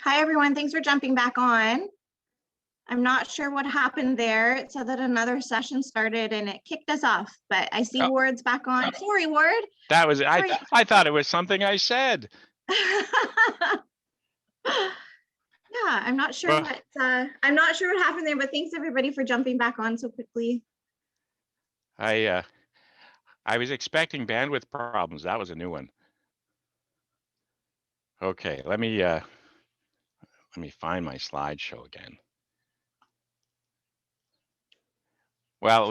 Hi, everyone. Thanks for jumping back on. I'm not sure what happened there. It said that another session started and it kicked us off, but I see Ward's back on. Sorry, Ward. That was, I thought it was something I said. Yeah, I'm not sure what happened there, but thanks everybody for jumping back on so quickly. I was expecting bandwidth problems. That was a new one. Okay, let me find my slideshow again. Well,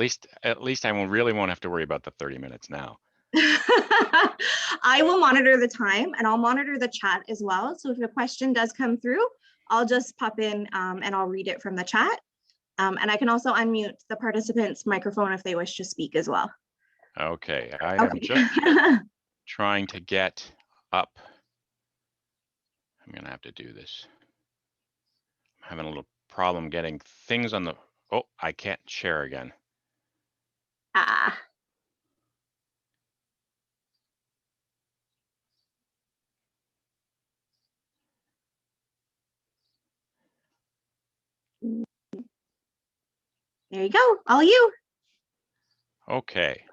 at least I really won't have to worry about the 30 minutes now. I will monitor the time and I'll monitor the chat as well. So if a question does come through, I'll just pop in and I'll read it from the chat. And I can also unmute the participant's microphone if they wish to speak as well. Okay, I am just trying to get up. I'm gonna have to do this. I'm having a little problem getting things on the, oh, I can't share again. Ah. There you go, all you. Okay.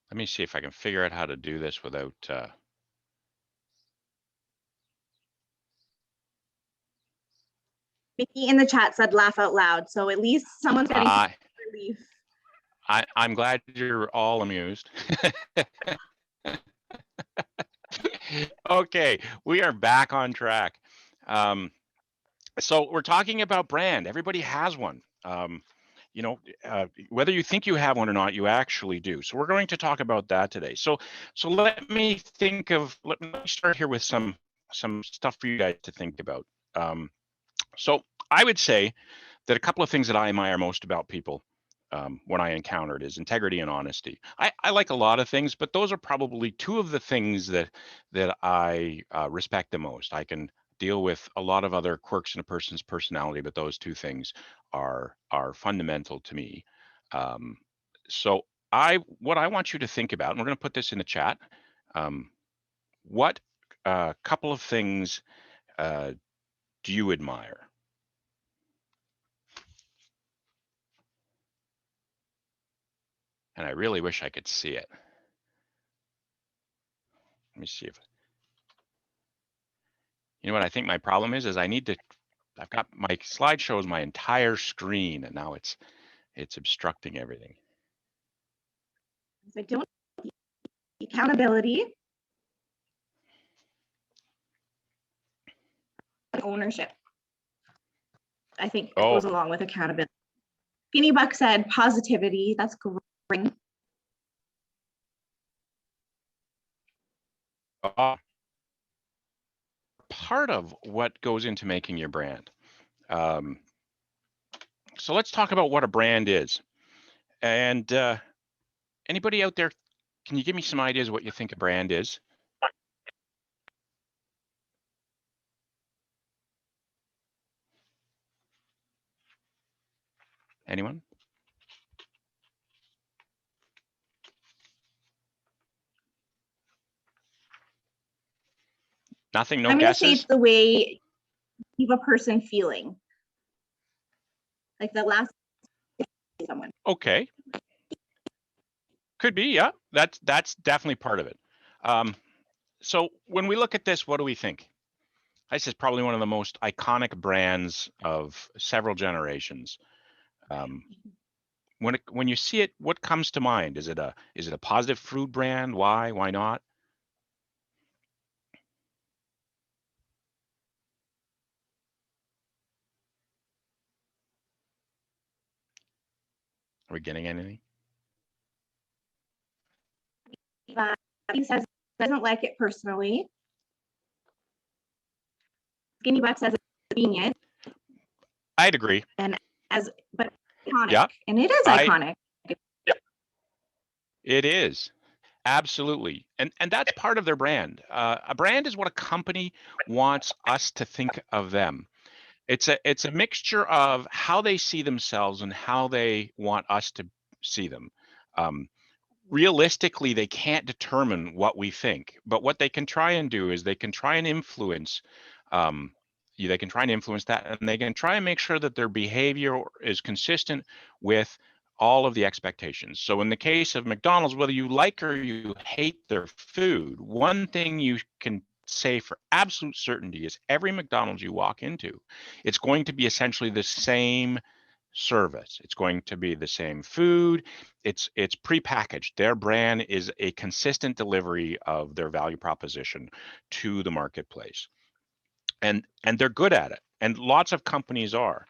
Let me see if I can figure out how to do this without. Mickey in the chat said laugh out loud, so at least someone's getting relief. I'm glad you're all amused. Okay, we are back on track. So we're talking about brand. Everybody has one. You know, whether you think you have one or not, you actually do. So we're going to talk about that today. So let me start here with some stuff for you guys to think about. So I would say that a couple of things that I admire most about people when I encountered is integrity and honesty. I like a lot of things, but those are probably two of the things that I respect the most. I can deal with a lot of other quirks in a person's personality, but those two things are fundamental to me. So what I want you to think about, and we're going to put this in the chat, what couple of things do you admire? And I really wish I could see it. Let me see if, you know what I think my problem is I've got my slideshow is my entire screen and now it's obstructing everything. I don't accountability. Ownership. I think it goes along with accountability. Skinny Buck said positivity. That's great. Part of what goes into making your brand. So let's talk about what a brand is. And anybody out there, can you give me some ideas what you think a brand is? Anyone? Nothing, no guesses? I'm gonna say it's the way you leave a person feeling. Like the last someone. Okay. Could be, yeah. That's definitely part of it. So when we look at this, what do we think? This is probably one of the most iconic brands of several generations. When you see it, what comes to mind? Is it a positive food brand? Why? Why not? Are we getting anything? He says doesn't like it personally. Skinny Buck says it's convenient. I'd agree. And but iconic. Yeah. And it is iconic. Yeah. It is. Absolutely. And that's part of their brand. A brand is what a company wants us to think of them. It's a mixture of how they see themselves and how they want us to see them. realistically, they can't determine what we think, but what they can try and do is they can try and influence, they can try and influence that, and they can try and make sure that their behavior is consistent with all of the expectations. So in the case of McDonald's, whether you like or you hate their food, one thing you can say for absolute certainty is every McDonald's you walk into, it's going to be essentially the same service. It's going to be the same food. It's prepackaged. Their brand is a consistent delivery of their value proposition to the marketplace. And they're good at it. And lots of companies are.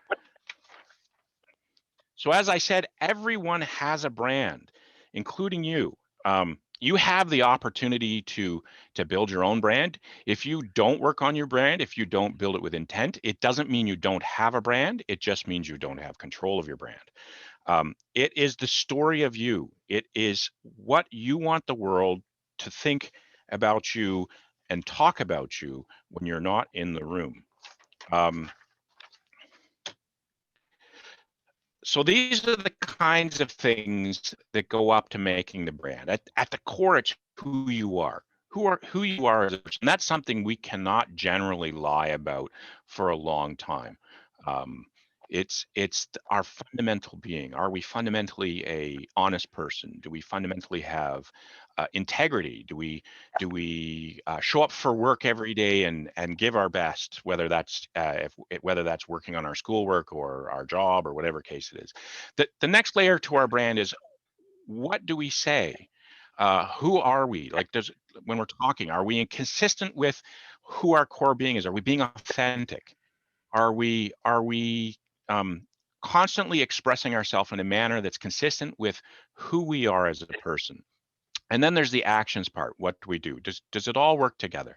So as I said, everyone has a brand, including you. You have the opportunity to build your own brand. If you don't work on your brand, if you don't build it with intent, it doesn't mean you don't have a brand. It just means you don't have control of your brand. It is the story of you. It is what you want the world to think about you and talk about you when you're not in the room. So these are the kinds of things that go up to making the brand. At the core, it's who you are. Who you are as a person. That's something we cannot generally lie about for a long time. It's our fundamental being. Are we fundamentally a honest person? Do we fundamentally have integrity? Do we show up for work every day and give our best, whether that's whether that's working on our schoolwork or our job or whatever case it is. The next layer to our brand is, what do we say? Who are we? Like, when we're talking, are we consistent with who our core being is? Are we being authentic? Are we constantly expressing ourselves in a manner that's consistent with who we are as a person? And then there's the actions part. What do we do? Does it all work together?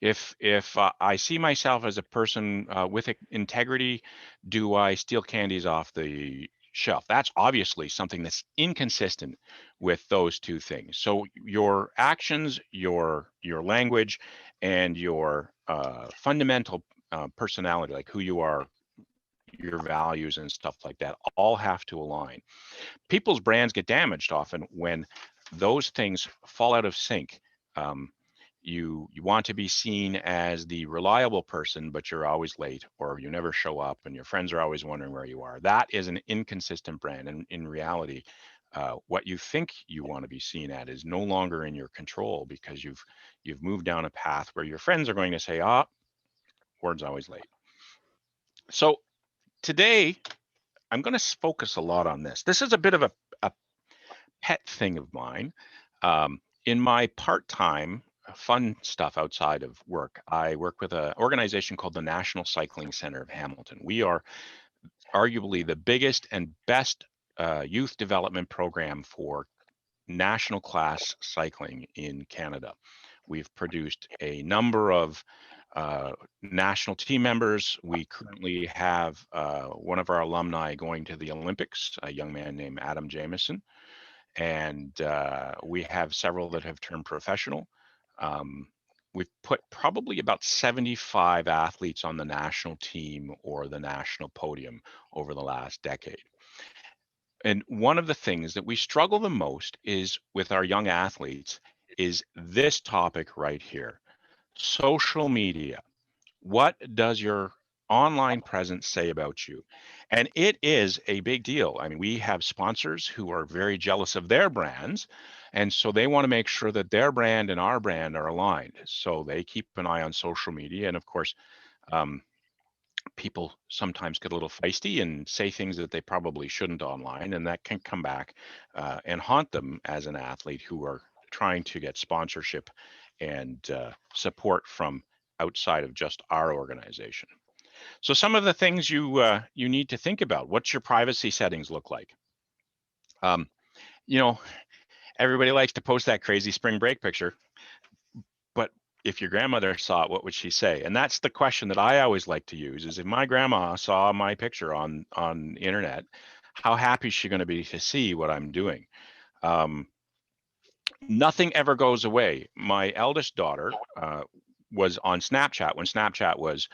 If I see myself as a person with integrity, do I steal candies off the shelf? That's obviously something that's inconsistent with those two things. So your actions, your language, and your fundamental personality, like who you are, your values and stuff like that, all have to align. People's brands get damaged often when those things fall out of sync. You want to be seen as the reliable person, but you're always late, or you never show up, and your friends are always wondering where you are. That is an inconsistent brand, and in reality, what you think you want to be seen at is no longer in your control, because you've moved down a path where your friends are going to say, "Ah, Ward's always late." So today, I'm going to focus a lot on this. This is a bit of a pet thing of mine. In my part-time fun stuff outside of work, I work with an organization called the National Cycling Center of Hamilton. We are arguably the biggest and best youth development program for national class cycling in Canada. We've produced a number of national team members. We currently have one of our alumni going to the Olympics, a young man named Adam Jamieson. And we have several that have turned professional. We've put probably about 75 athletes on the national team or the national podium over the last decade. And one of the things that we struggle the most is with our young athletes is this topic right here: social media. What does your online presence say about you? And it is a big deal. I mean, we have sponsors who are very jealous of their brands, and so they want to make sure that their brand and our brand are aligned. So they keep an eye on social media. And of course, people sometimes get a little feisty and say things that they probably shouldn't online, and that can come back and haunt them as an athlete who are trying to get sponsorship and support from outside of just our organization. So some of the things you need to think about: what's your privacy settings look like? You know, everybody likes to post that crazy spring break picture, but if your grandmother saw it, what would she say? And that's the question that I always like to use: is if my grandma saw my picture on the internet, how happy is she going to be to see what I'm doing? Nothing ever goes away. My eldest daughter was on Snapchat when Snapchat was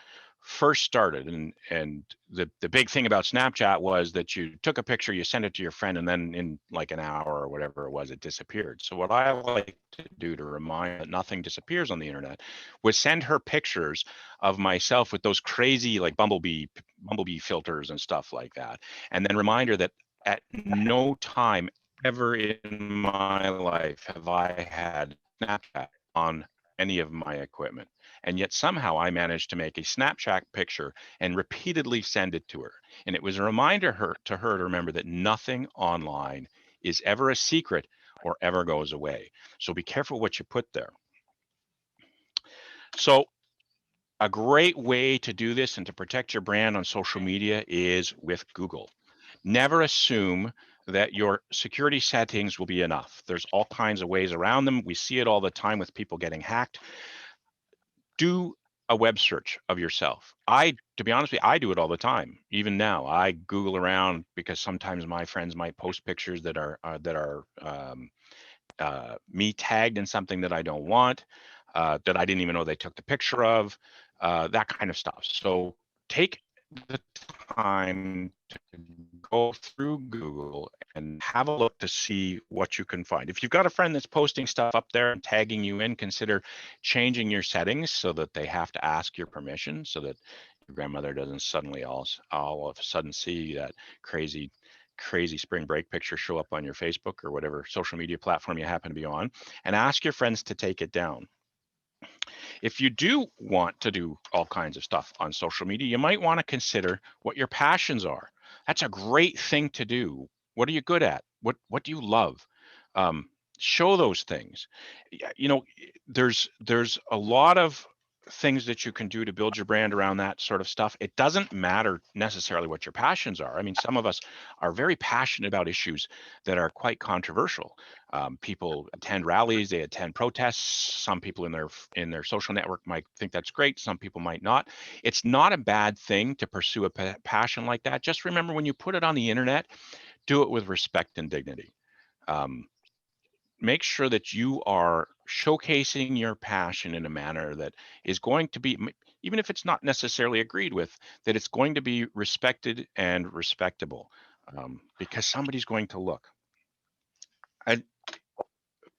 first started, and the big thing about Snapchat was that you took a picture, you sent it to your friend, and then in like an hour or whatever it was, it disappeared. So what I like to do to remind that nothing disappears on the internet was send her pictures of myself with those crazy like bumblebee filters and stuff like that, and then remind her that at no time ever in my life have I had Snapchat on any of my equipment. And yet somehow I managed to make a Snapchat picture and repeatedly send it to her. And it was a reminder to her to remember that nothing online is ever a secret or ever goes away. So be careful what you put there. So a great way to do this and to protect your brand on social media is with Google. Never assume that your security settings will be enough. There's all kinds of ways around them. We see it all the time with people getting hacked. Do a web search of yourself. To be honest with you, I do it all the time. Even now, I Google around because sometimes my friends might post pictures that are me tagged in something that I don't want, that I didn't even know they took the picture of, that kind of stuff. So take the time to go through Google and have a look to see what you can find. If you've got a friend that's posting stuff up there and tagging you in, consider changing your settings so that they have to ask your permission, so that your grandmother doesn't suddenly all of a sudden see that crazy spring break picture show up on your Facebook or whatever social media platform you happen to be on, and ask your friends to take it down. If you do want to do all kinds of stuff on social media, you might want to consider what your passions are. That's a great thing to do. What are you good at? What do you love? Show those things. You know, there's a lot of things that you can do to build your brand around that sort of stuff. It doesn't matter necessarily what your passions are. I mean, some of us are very passionate about issues that are quite controversial. People attend rallies, they attend protests. Some people in their social network might think that's great. Some people might not. It's not a bad thing to pursue a passion like that. Just remember, when you put it on the internet, do it with respect and dignity. Make sure that you are showcasing your passion in a manner that is going to be, even if it's not necessarily agreed with, that it's going to be respected and respectable, because somebody's going to look. And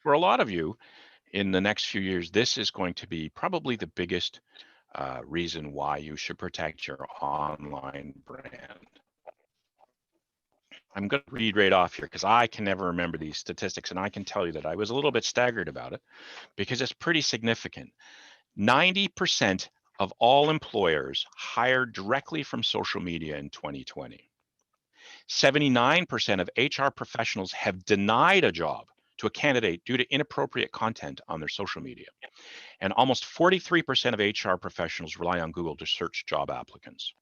for a lot of you, in the next few years, this is going to be probably the biggest reason why you should protect your online brand. I'm going to read right off here because I can never remember these statistics, and I can tell you that I was a little bit staggered about it because it's pretty significant. 90% of all employers hired directly from social media in 2020. 79% of HR professionals have denied a job to a candidate due to inappropriate content on their social media. And almost 43% of HR professionals rely on Google to search job applicants.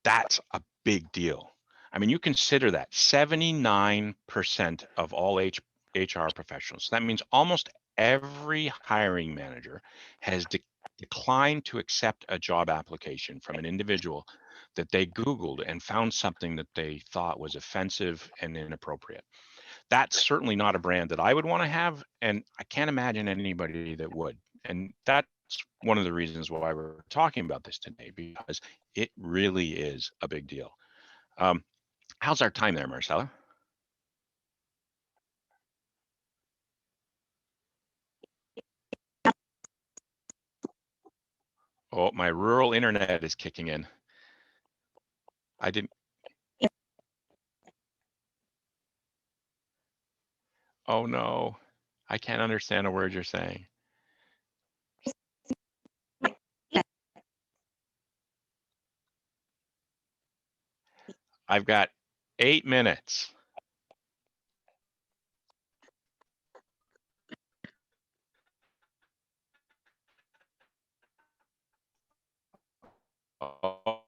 That's a big deal. I mean, you consider that 79% of all HR professionals. That means almost every hiring manager has declined to accept a job application from an individual that they Googled and found something that they thought was offensive and inappropriate. That's certainly not a brand that I would want to have, and I can't imagine anybody that would. And that's one of the reasons why we're talking about this today, because it really is a big deal. How's our time there, Marcella? Oh, my rural internet is kicking in. I didn't. Oh no, I can't understand a word you're saying. I've got 8 minutes. Oh,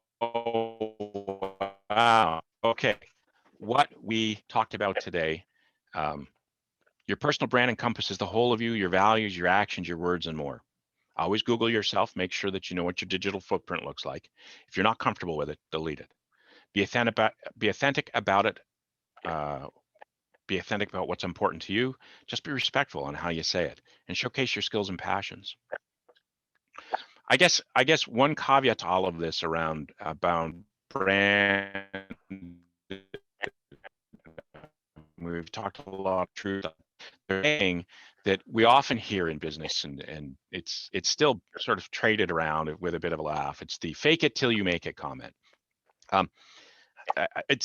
wow. Okay. What we talked about today, your personal brand encompasses the whole of you, your values, your actions, your words, and more. Always Google yourself. Make sure that you know what your digital footprint looks like. If you're not comfortable with it, delete it. Be authentic about it. Be authentic about what's important to you. Just be respectful on how you say it, and showcase your skills and passions. I guess one caveat to all of this around brand, we've talked a lot of truth. Thing that we often hear in business, and it's still sort of traded around with a bit of a laugh. It's the fake it till you make it comment. Um,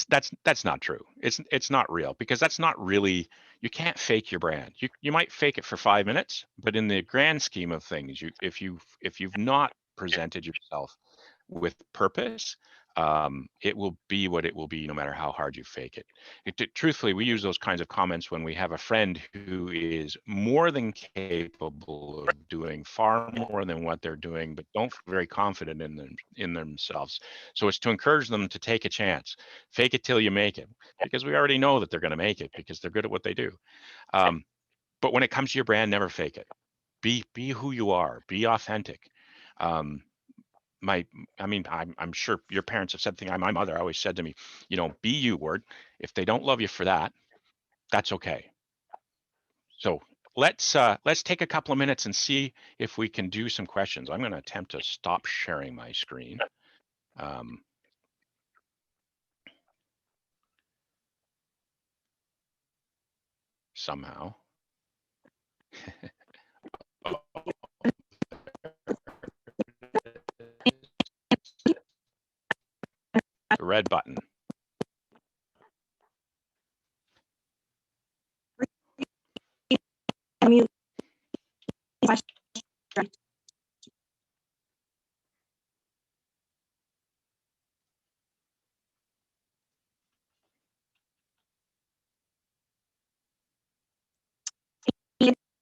that's not true. It's not real, because that's not really, you can't fake your brand. You might fake it for 5 minutes, but in the grand scheme of things, if you've not presented yourself with purpose, it will be what it will be, no matter how hard you fake it. Truthfully, we use those kinds of comments when we have a friend who is more than capable of doing far more than what they're doing, but don't feel very confident in themselves. So it's to encourage them to take a chance, fake it till you make it, because we already know that they're going to make it because they're good at what they do. But when it comes to your brand, never fake it. Be who you are. Be authentic. Um, I'm sure your parents have said things. My mother always said to me, be you, Ward. If they don't love you for that, that's okay. So let's take a couple of minutes and see if we can do some questions. I'm going to attempt to stop sharing my screen. Somehow. The red button.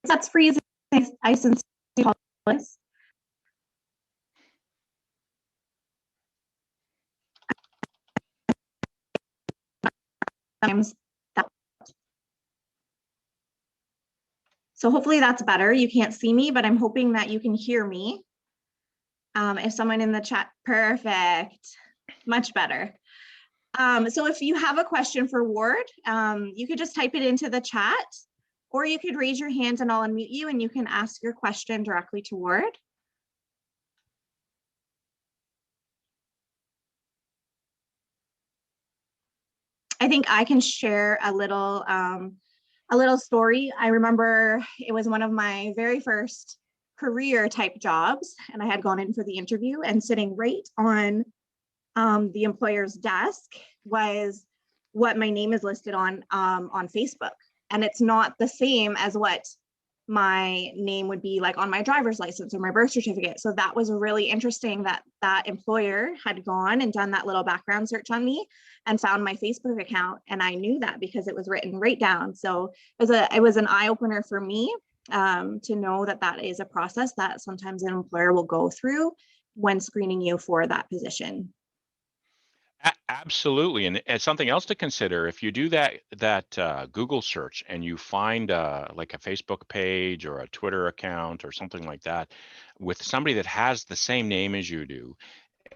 That's freezing. I sincerely apologize. So hopefully that's better. You can't see me, but I'm hoping that you can hear me. If someone in the chat, perfect, much better. So if you have a question for Ward, you could just type it into the chat, or you could raise your hand and I'll unmute you and you can ask your question directly to Ward. I think I can share a little story. I remember it was one of my very first career type jobs, and I had gone in for the interview, and sitting right on the employer's desk was what my name is listed on Facebook. And it's not the same as what my name would be like on my driver's license or my birth certificate. So that was really interesting that that employer had gone and done that little background search on me and found my Facebook account. And I knew that because it was written right down. So it was an eye opener for me to know that that is a process that sometimes an employer will go through when screening you for that position. Absolutely, and something else to consider, if you do that Google search and you find like a Facebook page or a Twitter account or something like that with somebody that has the same name as you do,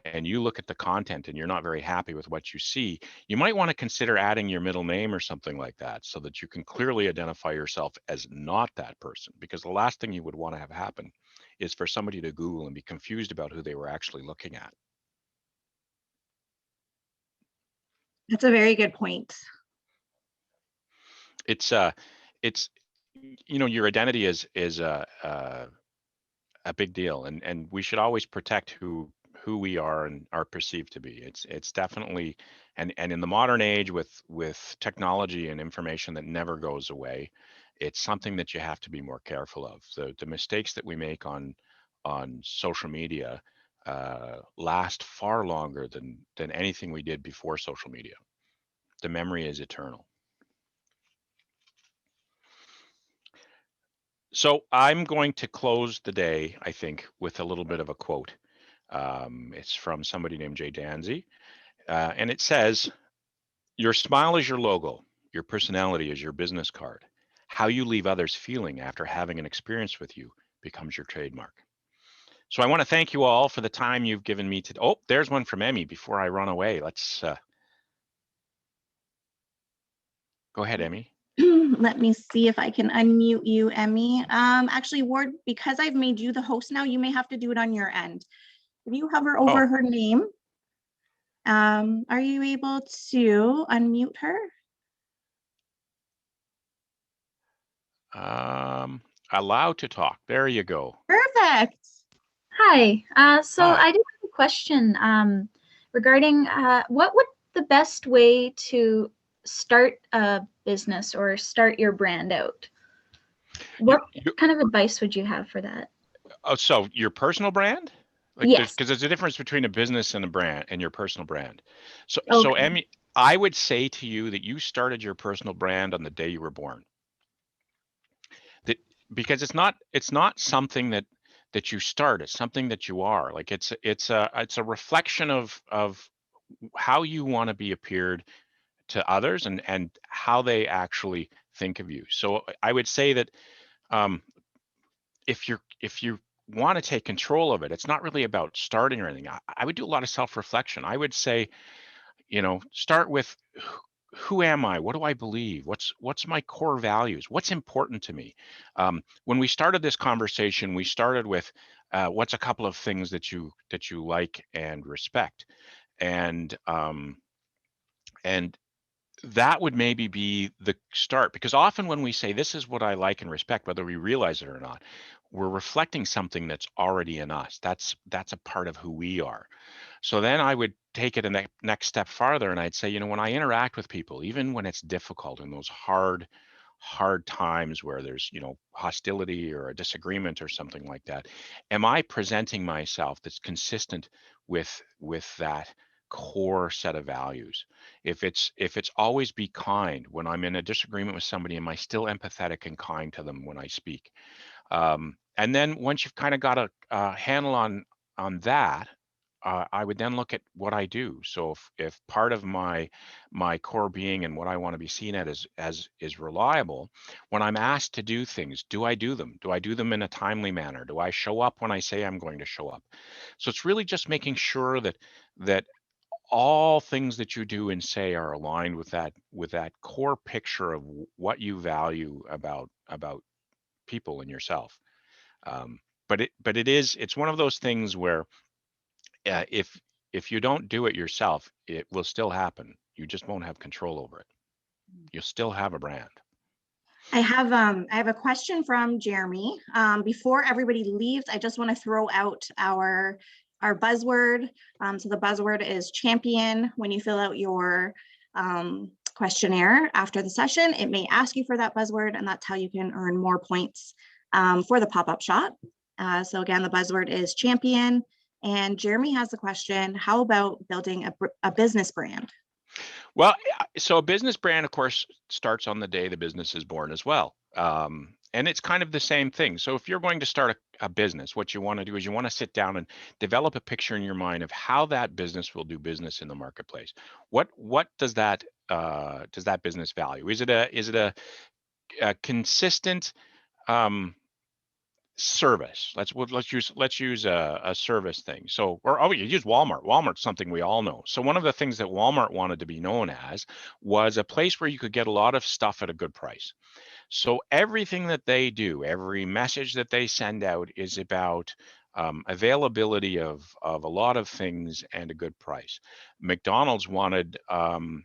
and you look at the content and you're not very happy with what you see, you might want to consider adding your middle name or something like that so that you can clearly identify yourself as not that person, because the last thing you would want to have happen is for somebody to Google and be confused about who they were actually looking at. That's a very good point. It's your identity is a big deal, and we should always protect who we are and are perceived to be. It's definitely, and in the modern age with technology and information that never goes away, it's something that you have to be more careful of. The mistakes that we make on social media last far longer than anything we did before social media. The memory is eternal. So I'm going to close the day, I think, with a little bit of a quote. It's from somebody named Jay Danzy, and it says, "Your smile is your logo. Your personality is your business card. How you leave others feeling after having an experience with you becomes your trademark." So I want to thank you all for the time you've given me today. Oh, there's one from Emmy before I run away. Let's go ahead, Emmy. Let me see if I can unmute you, Emmy. Actually, Ward, because I've made you the host now, you may have to do it on your end. If you hover Oh, over her name, are you able to unmute her? allowed to talk. There you go. Perfect. Hi. So Hi. I do have a question regarding what would the best way to start a business or start your brand out? What You, kind of advice would you have for that? oh, so your personal brand? Like Yes. because there's a difference between a business and a brand and your personal brand. So Okay. Emmy, I would say to you that you started your personal brand on the day you were born. That because it's not something that you start, it's something that you are. Like it's a reflection of how you want to be appeared to others and how they actually think of you. So I would say that um, if you want to take control of it, it's not really about starting or anything. I would do a lot of self-reflection. I would say, start with who am I? What do I believe? What's my core values? What's important to me? When we started this conversation, we started with what's a couple of things that you like and respect, and and that would maybe be the start, because often when we say this is what I like and respect, whether we realize it or not, we're reflecting something that's already in us. That's a part of who we are. So then I would take it a next step farther, and I'd say, when I interact with people, even when it's difficult in those hard times where there's, hostility or a disagreement or something like that, am I presenting myself that's consistent with that core set of values? If it's always be kind when I'm in a disagreement with somebody, am I still empathetic and kind to them when I speak? And then once you've kind of got a handle on that, I would then look at what I do. So if part of my core being and what I want to be seen at is reliable, when I'm asked to do things, do I do them? Do I do them in a timely manner? Do I show up when I say I'm going to show up? So it's really just making sure that all things that you do and say are aligned with that core picture of what you value about people and yourself. Um, but it's one of those things where if you don't do it yourself, it will still happen. You just won't have control over it. You'll still have a brand. I have a question from Jeremy. Before everybody leaves, I just want to throw out our buzzword. So the buzzword is champion. When you fill out your questionnaire after the session, it may ask you for that buzzword, and that's how you can earn more points for the pop-up shop. So again, the buzzword is champion. And Jeremy has the question, how about building a business brand? Well, so a business brand, of course, starts on the day the business is born as well. And it's kind of the same thing. So if you're going to start a business, what you want to do is you want to sit down and develop a picture in your mind of how that business will do business in the marketplace. What does that business value? Is it a consistent service? Let's use a service thing. So, or you use Walmart. Walmart's something we all know. So one of the things that Walmart wanted to be known as was a place where you could get a lot of stuff at a good price. So everything that they do, every message that they send out is about availability of a lot of things and a good price. McDonald's wanted an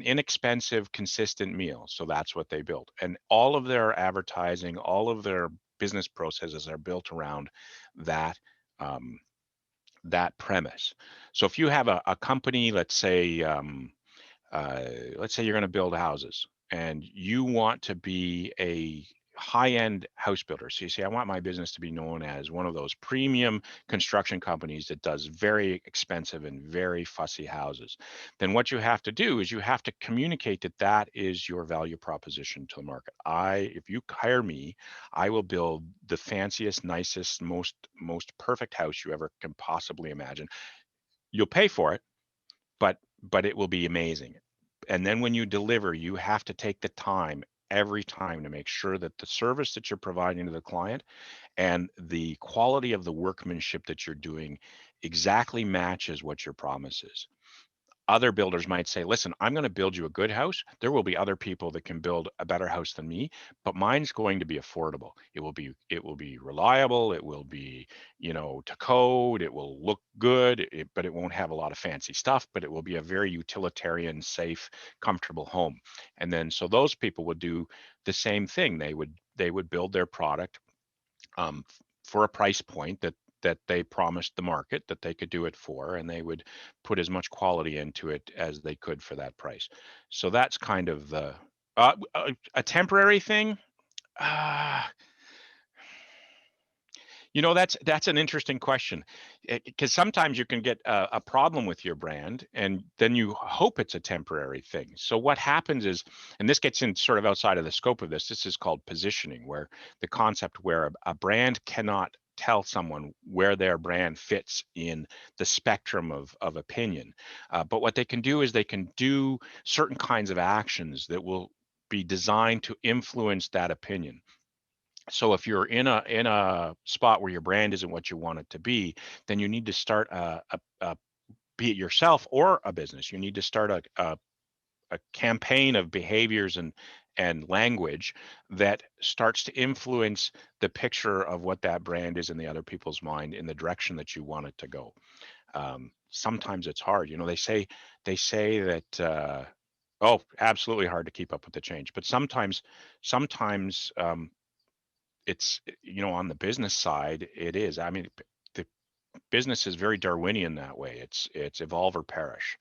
inexpensive, consistent meal. So that's what they built. And all of their advertising, all of their business processes are built around that um, that premise. So if you have a company, let's say you're going to build houses and you want to be a high-end house builder. So you say, I want my business to be known as one of those premium construction companies that does very expensive and very fussy houses. Then what you have to do is you have to communicate that that is your value proposition to the market. If you hire me, I will build the fanciest, nicest, most perfect house you ever can possibly imagine. You'll pay for it, but it will be amazing. And then when you deliver, you have to take the time every time to make sure that the service that you're providing to the client and the quality of the workmanship that you're doing exactly matches what your promise is. other builders might say, listen, I'm going to build you a good house. There will be other people that can build a better house than me, but mine's going to be affordable. It will be reliable. It will be, to code. It will look good, but it won't have a lot of fancy stuff, but it will be a very utilitarian, safe, comfortable home. And then so those people would do the same thing. They would build their product for a price point that they promised the market that they could do it for, and they would put as much quality into it as they could for that price. So that's kind of the a temporary thing. Uh, that's an interesting question, because sometimes you can get a problem with your brand, and then you hope it's a temporary thing. So what happens is, and this gets in sort of outside of the scope of this is called positioning, where the concept where a brand cannot tell someone where their brand fits in the spectrum of opinion. But what they can do is they can do certain kinds of actions that will be designed to influence that opinion. So if you're in a spot where your brand isn't what you want it to be, then you need to start be it yourself or a business. You need to start a campaign of behaviors and language that starts to influence the picture of what that brand is in the other people's mind in the direction that you want it to go. Sometimes it's hard. They say that oh, absolutely hard to keep up with the change. But sometimes it's, on the business side, it is. I mean, the business is very Darwinian that way. It's evolve or perish.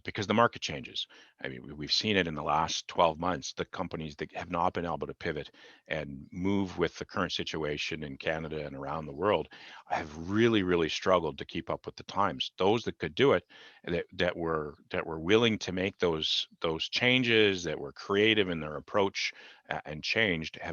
Because the market changes. I mean, we've seen it in the last 12 months. The companies that have not been able to pivot and move with the current situation in Canada and around the world have really, really struggled to keep up with the times. Those that could do it, that were willing to make those changes, that were creative in their approach and changed, have